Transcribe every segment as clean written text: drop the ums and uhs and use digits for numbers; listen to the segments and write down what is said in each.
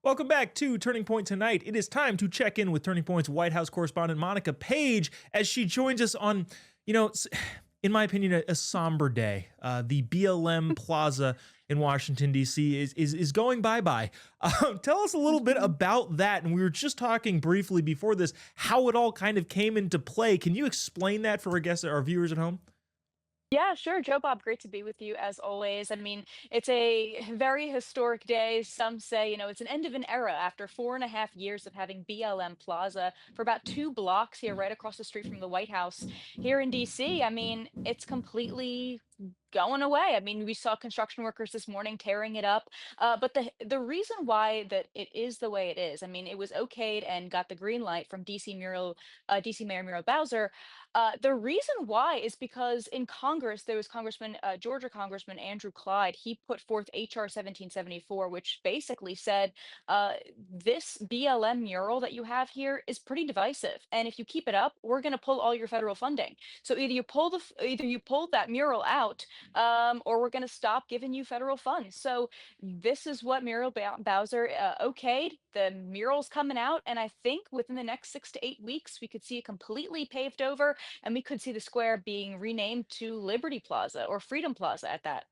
Welcome back to Turning Point Tonight. It is time to check in with Turning Point's White House correspondent Monica Page as she joins us on, in my opinion, a somber day. The BLM Plaza in Washington, D.C. is going bye-bye. Tell us a little bit about that. And we were just talking briefly before this, how it all kind of came into play. Can you explain that for our viewers at home? Yeah, sure. Joe Bob, great to be with you as always. I mean, it's a very historic day. Some say, it's an end of an era after 4.5 years of having BLM Plaza for about 2 blocks here, right across the street from the White House here in DC. I mean, it's completely going away. I mean, we saw construction workers this morning tearing it up. But the reason why that it is the way it is, I mean, it was okayed and got the green light from DC Mayor Muriel Bowser. The reason why is because in Congress, there was Georgia Congressman Andrew Clyde. He put forth HR 1774, which basically said this BLM mural that you have here is pretty divisive. And if you keep it up, we're going to pull all your federal funding. So either you pull that mural out, or we're going to stop giving you federal funds. So this is what Bowser okayed. The mural's coming out, and I think within the next 6 to 8 weeks, we could see it completely paved over, and we could see the square being renamed to Liberty Plaza or Freedom Plaza at that.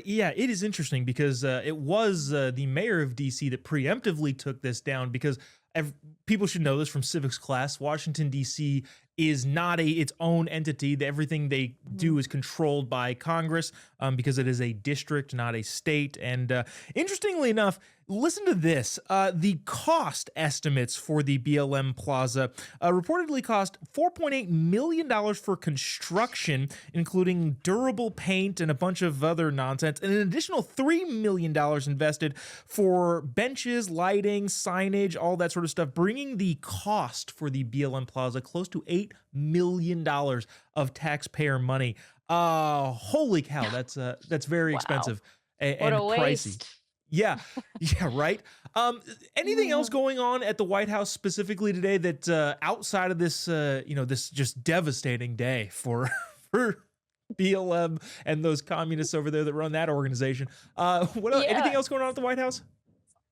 Yeah, it is interesting because it was the mayor of DC that preemptively took this down because people should know this from civics class. Washington DC is not its own entity. Everything they do is controlled by Congress because it is a district, not a state. And interestingly enough, listen to this. The cost estimates for the BLM Plaza reportedly cost $4.8 million for construction, including durable paint and a bunch of other nonsense, and an additional $3 million invested for benches, lighting, signage, all that sort of stuff, bringing the cost for the BLM Plaza close to $8 million of taxpayer money. Holy cow, that's very Wow. expensive What and a pricey. waste. Yeah, yeah, right. Anything else Mhm. going on at the White House specifically today that outside of this, this just devastating day for for BLM and those communists over there that run that organization? What else? Anything Yeah. else going on at the White House?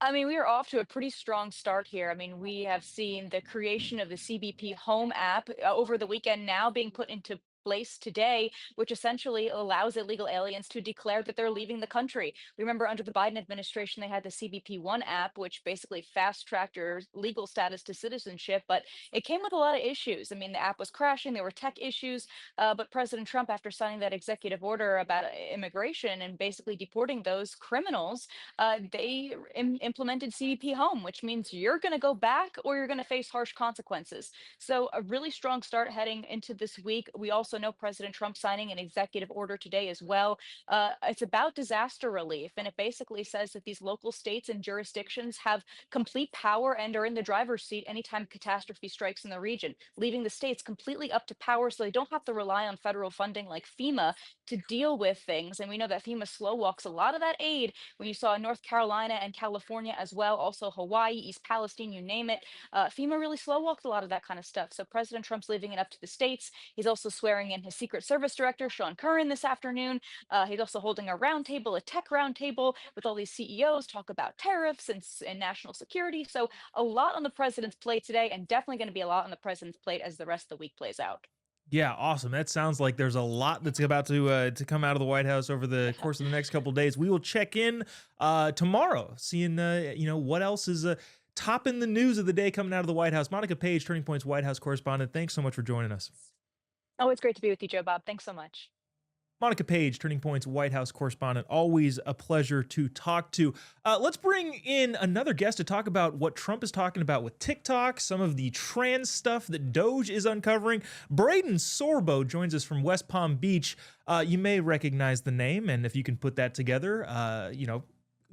I mean, we are off to a pretty strong start here. I mean, we have seen the creation of the CBP Home app over the weekend now being put into place today, which essentially allows illegal aliens to declare that they're leaving the country. We remember under the Biden administration, they had the CBP One app, which basically fast tracked your legal status to citizenship, but it came with a lot of issues. I mean, the app was crashing, there were tech issues, but President Trump, after signing that executive order about immigration and basically deporting those criminals, they implemented CBP Home, which means you're going to go back or you're going to face harsh consequences. So, a really strong start heading into this week. We also know President Trump signing an executive order today as well. It's about disaster relief, and it basically says that these local states and jurisdictions have complete power and are in the driver's seat anytime catastrophe strikes in the region, leaving the states completely up to power so they don't have to rely on federal funding like FEMA to deal with things. And we know that FEMA slow walks a lot of that aid when you saw North Carolina and California as well, also Hawaii, East Palestine, you name it. FEMA really slow walked a lot of that kind of stuff. So President Trump's leaving it up to the states. He's also swearing in his Secret Service director, Sean Curran, this afternoon. He's also holding a roundtable, a tech roundtable with all these CEOs, talk about tariffs and national security. So a lot on the president's plate today, and definitely going to be a lot on the president's plate as the rest of the week plays out. Yeah, awesome. That sounds like there's a lot that's about to come out of the White House over the course of the next couple of days. We will check in tomorrow, seeing what else is top in the news of the day coming out of the White House. Monica Page, Turning Point's White House correspondent. Thanks so much for joining us. Oh, it's great to be with you, Joe Bob. Thanks so much. Monica Page, Turning Point's White House correspondent. Always a pleasure to talk to. Let's bring in another guest to talk about what Trump is talking about with TikTok, some of the trans stuff that Doge is uncovering. Braeden Sorbo joins us from West Palm Beach. You may recognize the name, and if you can put that together,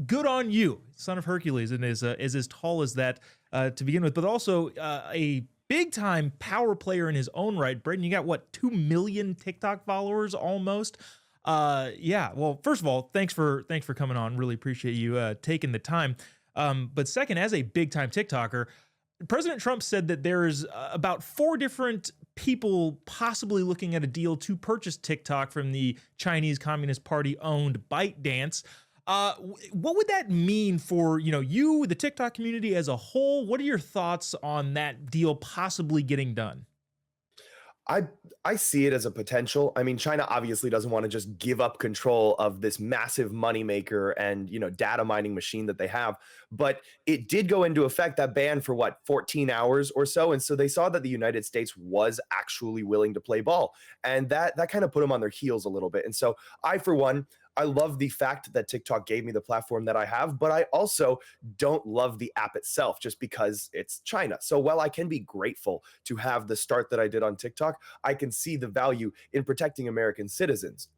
good on you. Son of Hercules, and is as tall as that to begin with, but also a big time power player in his own right. Braeden, you got what, 2 million TikTok followers almost. Yeah. Well, first of all, thanks for coming on. Really appreciate you taking the time. But second, as a big time TikToker, President Trump said that there's about 4 different people possibly looking at a deal to purchase TikTok from the Chinese Communist Party owned ByteDance. What would that mean for you, the TikTok community as a whole? What are your thoughts on that deal possibly getting done? I I see it as a potential. I mean, China obviously doesn't want to just give up control of this massive moneymaker and data mining machine that they have. But it did go into effect, that ban, for what, 14 hours or so. And so they saw that the United States was actually willing to play ball. And that kind of put them on their heels a little bit. And so I, for one, I love the fact that TikTok gave me the platform that I have, but I also don't love the app itself just because it's China. So while I can be grateful to have the start that I did on TikTok, I can see the value in protecting American citizens.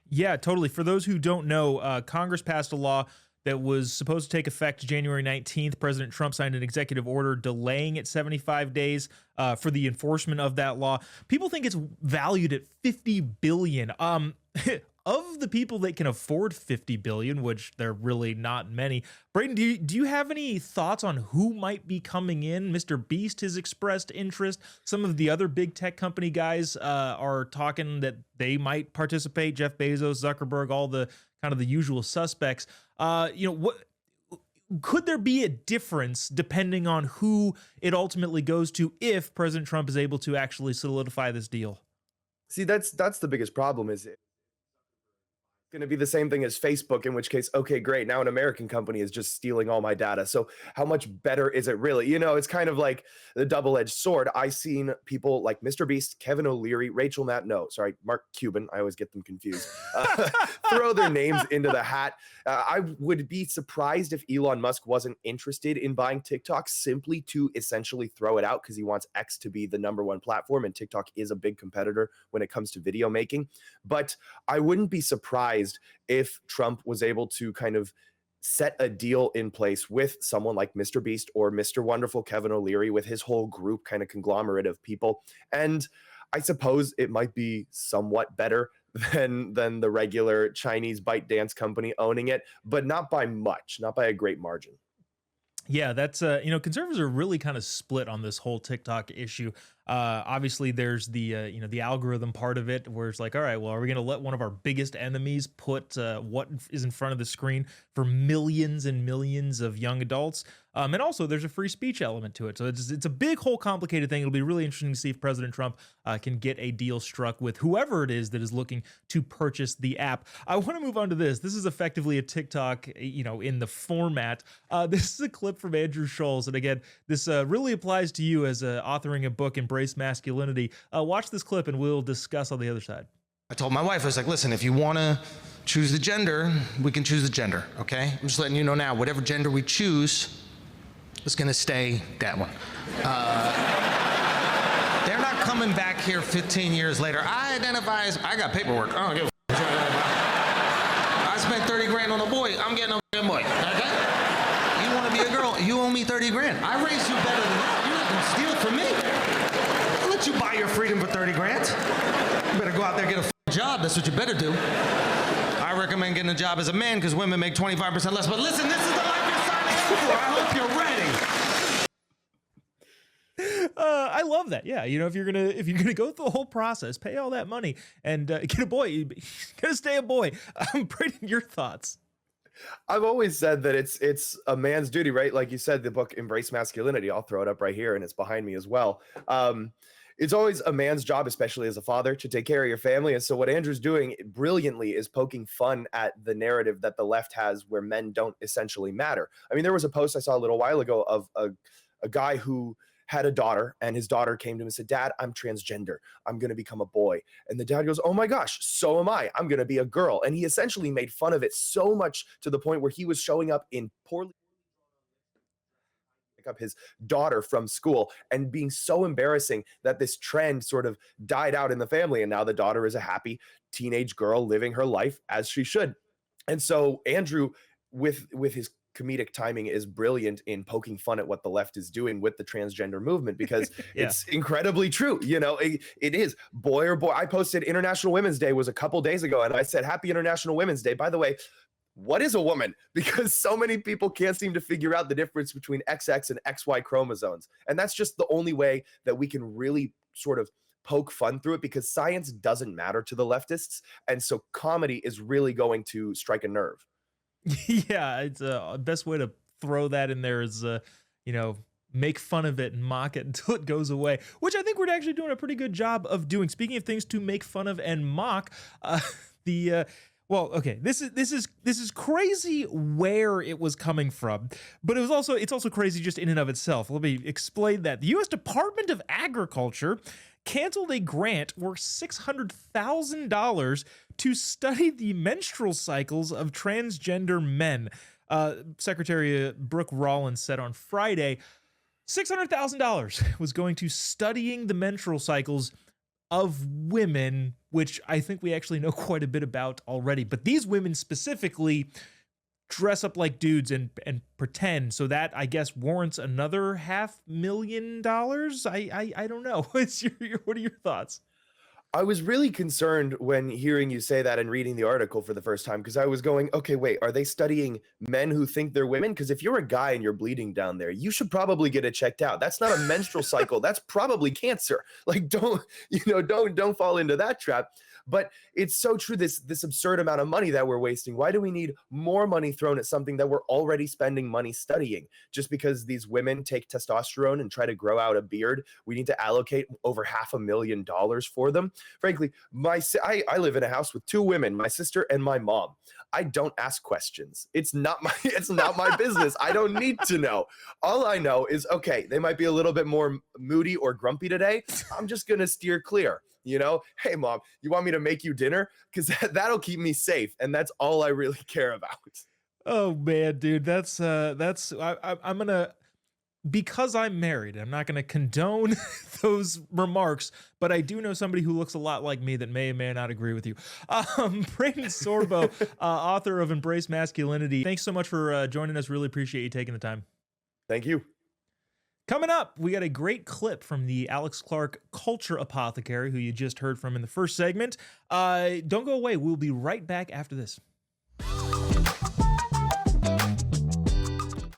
Yeah, totally. For those who don't know, Congress passed a law that was supposed to take effect January 19th. President Trump signed an executive order delaying it 75 days for the enforcement of that law. People think it's valued at 50 billion. Of the people that can afford 50 billion, which they're really not many. Braeden, do you have any thoughts on who might be coming in? Mr. Beast has expressed interest. Some of the other big tech company guys are talking that they might participate. Jeff Bezos, Zuckerberg, all the kind of the usual suspects. What could there be a difference depending on who it ultimately goes to if President Trump is able to actually solidify this deal? See, that's the biggest problem, is going to be the same thing as Facebook, in which case, okay, great. Now an American company is just stealing all my data. So how much better is it really? It's kind of like the double-edged sword. I seen people like Mr. Beast, Kevin O'Leary, Rachel no, sorry, Mark Cuban. I always get them confused. Throw their names into the hat. I would be surprised if Elon Musk wasn't interested in buying TikTok simply to essentially throw it out, because he wants X to be the #1 platform, and TikTok is a big competitor when it comes to video making. But I wouldn't be surprised if Trump was able to kind of set a deal in place with someone like Mr. Beast or Mr. Wonderful Kevin O'Leary, with his whole group, kind of conglomerate of people. And I suppose it might be somewhat better than the regular Chinese ByteDance company owning it, but not by much, not by a great margin. Yeah, that's conservatives are really kind of split on this whole TikTok issue. Obviously, there's the the algorithm part of it, where it's like, all right, well, are we going to let one of our biggest enemies put what is in front of the screen for millions and millions of young adults? And also, there's a free speech element to it, so it's a big, whole, complicated thing. It'll be really interesting to see if President Trump can get a deal struck with whoever it is that is looking to purchase the app. I want to move on to this. This is effectively a TikTok, in the format. This is a clip from Andrew Scholes, and again, this really applies to you as authoring a book, Embrace Masculinity. Watch this clip, and we'll discuss on the other side. I told my wife, I was like, listen, if you want to choose the gender, we can choose the gender, okay? I'm just letting you know now, whatever gender we choose is going to stay that one. They're not coming back here 15 years later. I identify as, I got paperwork. I don't give a f- I spent 30 grand on a boy. I'm getting a f***ing boy, okay? You want to be a girl, you owe me 30 grand. I raised you better than that. You're not going to steal from me. I'll let you buy your freedom for 30 grand. You better go out there and get a f***ing job. That's what you better do. I recommend getting a job as a man, because women make 25% less. But listen, this is the life you're signing up for. I hope you're ready. I love that. Yeah, if you're gonna go through the whole process, pay all that money, and get a boy, you're gonna stay a boy. Braeden, your thoughts? I've always said that it's a man's duty, right? Like you said, the book Embrace Masculinity, I'll throw it up right here, and it's behind me as well. It's always a man's job, especially as a father, to take care of your family. And so what Andrew's doing brilliantly is poking fun at the narrative that the left has, where men don't essentially matter. I mean, there was a post I saw a little while ago of a guy who had a daughter, and his daughter came to him and said, "Dad, I'm transgender. I'm going to become a boy." And the dad goes, "Oh my gosh, so am I. I'm going to be a girl." And he essentially made fun of it so much, to the point where he was showing up in poorly pick up his daughter from school, and being so embarrassing that this trend sort of died out in the family. And now the daughter is a happy teenage girl living her life as she should. And so Andrew, with his comedic timing, is brilliant in poking fun at what the left is doing with the transgender movement, because Yeah. it's incredibly true. It is boy or boy. I posted International Women's Day was a couple days ago, and I said, "Happy International Women's Day. By the way, what is a woman?" Because so many people can't seem to figure out the difference between XX and XY chromosomes. And that's just the only way that we can really sort of poke fun through it, because science doesn't matter to the leftists. And so comedy is really going to strike a nerve. Yeah, it's best way to throw that in there is, you know, make fun of it and mock it until it goes away, which I think we're actually doing a pretty good job of doing. Speaking of things to make fun of and mock, the well, okay, this is crazy where it was coming from, but it's also crazy just in and of itself. Let me explain that. The U.S. Department of Agriculture canceled a grant worth $600,000 to study the menstrual cycles of transgender men. Secretary Brooke Rollins said on Friday, $600,000 was going to studying the menstrual cycles of women, which I think we actually know quite a bit about already. But these women specifically dress up like dudes and pretend. So that, I guess, warrants another $500,000. I don't know. What are your thoughts? I was really concerned when hearing you say that and reading the article for the first time, because I was going, okay, wait, are they studying men who think they're women? Because if you're a guy and you're bleeding down there, you should probably get it checked out. That's not a menstrual cycle. That's probably cancer. Like, don't fall into that trap. But it's so true, this absurd amount of money that we're wasting. Why do we need more money thrown at something that we're already spending money studying? Just because these women take testosterone and try to grow out a beard, we need to allocate over $500,000 for them. Frankly, I live in a house with two women, my sister and my mom. I don't ask questions. It's not my business. I don't need to know. All I know is, okay, they might be a little bit more moody or grumpy today. I'm just going to steer clear. Hey, mom, you want me to make you dinner? Because that'll keep me safe. And that's all I really care about. Oh, man, dude, I'm going to, because I'm married, I'm not going to condone those remarks, but I do know somebody who looks a lot like me that may or may not agree with you. Braeden Sorbo, author of Embrace Masculinity. Thanks so much for joining us. Really appreciate you taking the time. Thank you. Coming up, we got a great clip from the Alex Clark Culture Apothecary, who you just heard from in the first segment. Don't go away. We'll be right back after this.